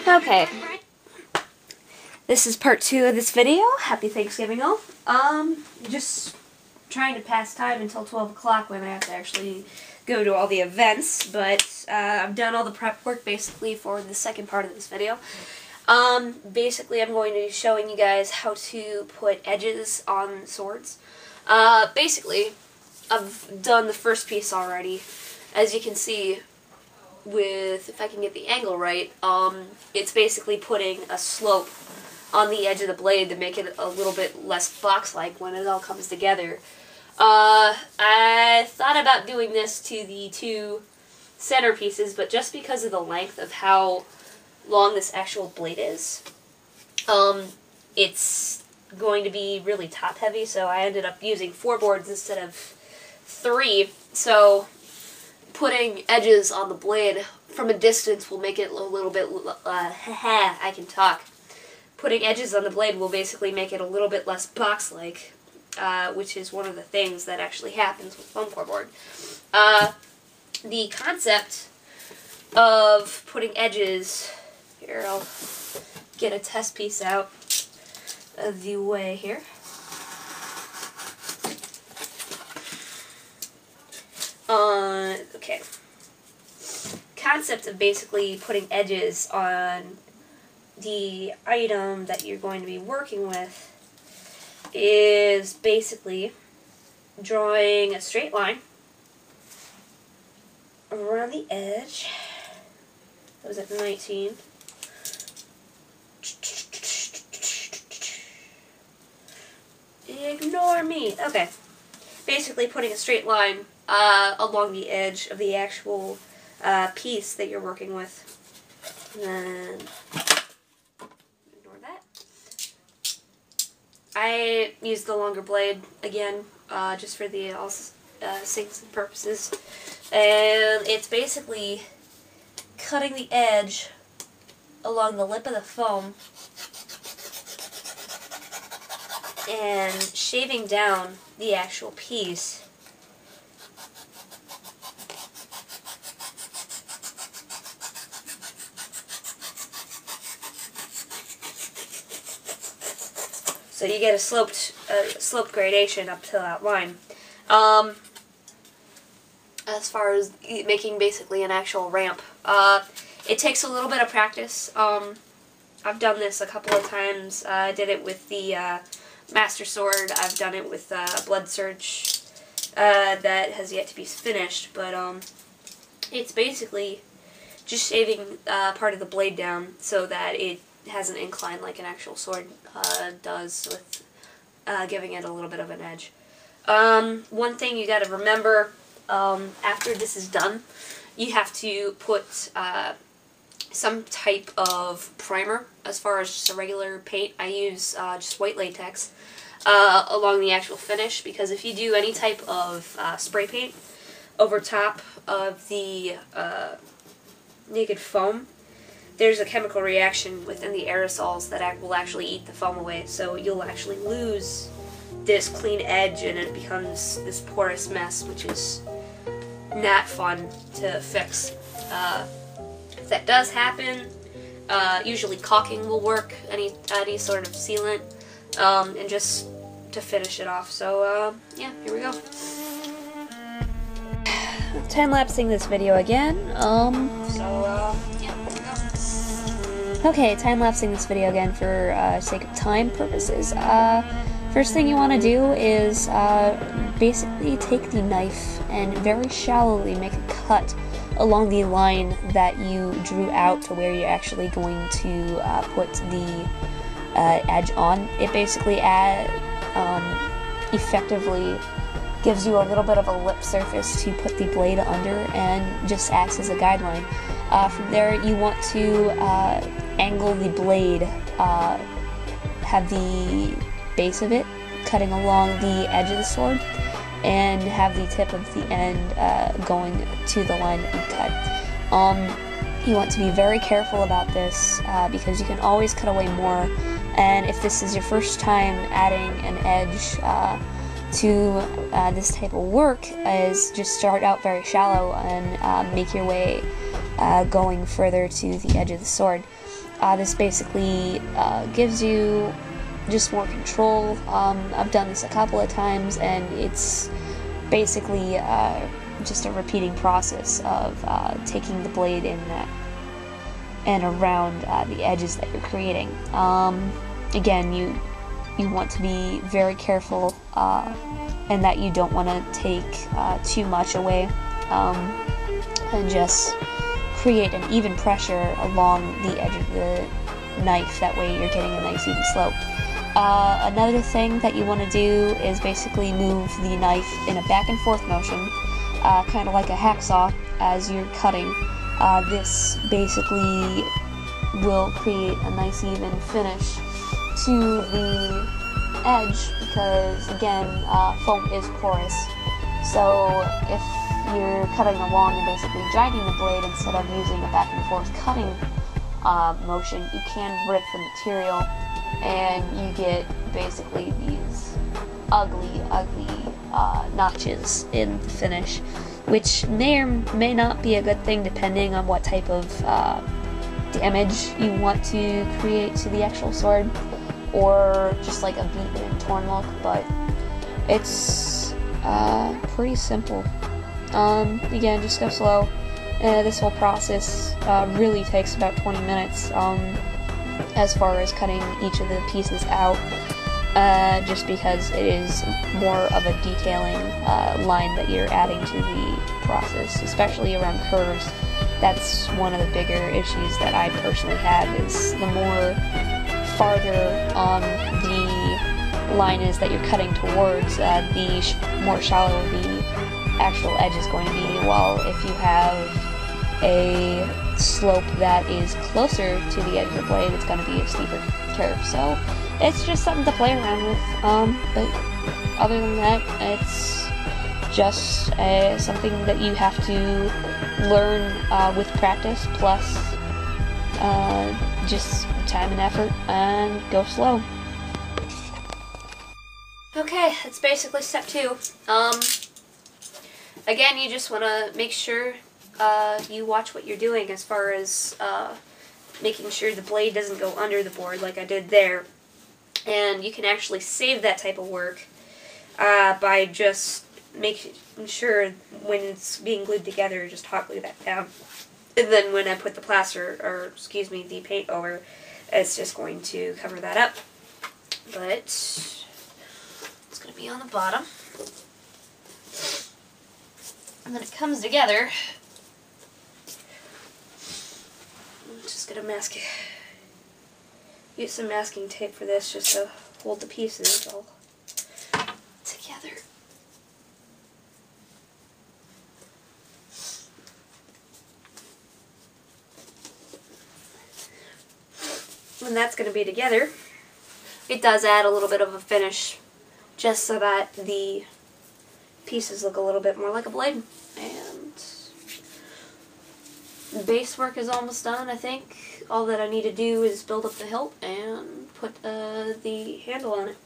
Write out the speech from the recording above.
Okay. This is part 2 of this video. Happy Thanksgiving all. Just trying to pass time until 12 o'clock when I have to actually go to all the events, but I've done all the prep work basically for the second part of this video. Basically I'm going to be showing you guys how to put edges on swords. Basically, I've done the first piece already. As you can see, if I can get the angle right, it's basically putting a slope on the edge of the blade to make it a little bit less box-like when it all comes together. I thought about doing this to the 2 center pieces, but just because of the length of how long this actual blade is, it's going to be really top-heavy, so I ended up using 4 boards instead of 3, so putting edges on the blade from a distance will make it a little bit, I can talk. Putting edges on the blade will basically make it a little bit less box-like, which is one of the things that actually happens with foam core board. The concept of putting edges, here I'll get a test piece out of the way here. Okay. Concept of basically putting edges on the item that you're going to be working with is basically drawing a straight line around the edge. That was at 19. Ignore me. Okay. Basically putting a straight line along the edge of the actual piece that you're working with. And then ignore that. I used the longer blade again, just for the all sinks and purposes. And it's basically cutting the edge along the lip of the foam and shaving down the actual piece. So you get a sloped gradation up to that line. As far as making basically an actual ramp, it takes a little bit of practice. I've done this a couple of times. I did it with the Master Sword. I've done it with Blood Surge. That has yet to be finished, but it's basically just shaving part of the blade down so that it has an incline like an actual sword does, with giving it a little bit of an edge. One thing you got to remember, after this is done, you have to put some type of primer. As far as just a regular paint, I use just white latex along the actual finish, because if you do any type of spray paint over top of the naked foam, there's a chemical reaction within the aerosols that will actually eat the foam away, so you'll actually lose this clean edge and it becomes this porous mess, which is not fun to fix. If that does happen, usually caulking will work, any sort of sealant, and just to finish it off. So yeah, here we go. Time-lapsing this video again. Yeah, here we go. Okay, time-lapsing this video again for sake of time purposes. First thing you want to do is basically take the knife and very shallowly make a cut along the line that you drew out to where you're actually going to put the edge on. It basically effectively gives you a little bit of a lip surface to put the blade under and just acts as a guideline. From there you want to angle the blade, have the base of it cutting along the edge of the sword, and have the tip of the end going to the line that you cut. You want to be very careful about this because you can always cut away more, and if this is your first time adding an edge to this type of work, is just start out very shallow and make your way going further to the edge of the sword. This basically gives you just more control. I've done this a couple of times, and it's basically just a repeating process of taking the blade in and around the edges that you're creating. Again, you want to be very careful, and that you don't want to take too much away, and just create an even pressure along the edge of the knife. That way you're getting a nice even slope. Another thing that you want to do is basically move the knife in a back and forth motion, kind of like a hacksaw as you're cutting. This basically will create a nice even finish to the edge, because again, foam is porous. So if you're cutting along and basically dragging the blade instead of using a back and forth cutting motion, you can rip the material, and you get basically these ugly notches in the finish, which may or may not be a good thing depending on what type of damage you want to create to the actual sword, or just like a beaten and torn look. But it's pretty simple. Again, just go slow. This whole process really takes about 20 minutes as far as cutting each of the pieces out, just because it is more of a detailing line that you're adding to the process, especially around curves. That's one of the bigger issues that I personally have, is the more farther on the line is that you're cutting towards, the more shallow the actual edge is going to be, while if you have a slope that is closer to the edge of the blade, it's going to be a steeper curve. So it's just something to play around with, but other than that, it's just something that you have to learn with practice, plus just time and effort, and go slow. Okay, that's basically step 2. Again, you just want to make sure you watch what you're doing as far as making sure the blade doesn't go under the board like I did there. And you can actually save that type of work by just making sure when it's being glued together, just hot glue that down. And then when I put the plaster, or excuse me, the paint over, it's just going to cover that up. But it's going to be on the bottom. And then it comes together. I'm just going to mask it. Use some masking tape for this, just to hold the pieces all together. When that's going to be together, it does add a little bit of a finish, just so that the pieces look a little bit more like a blade. And the base work is almost done, I think. All that I need to do is build up the hilt and put the handle on it.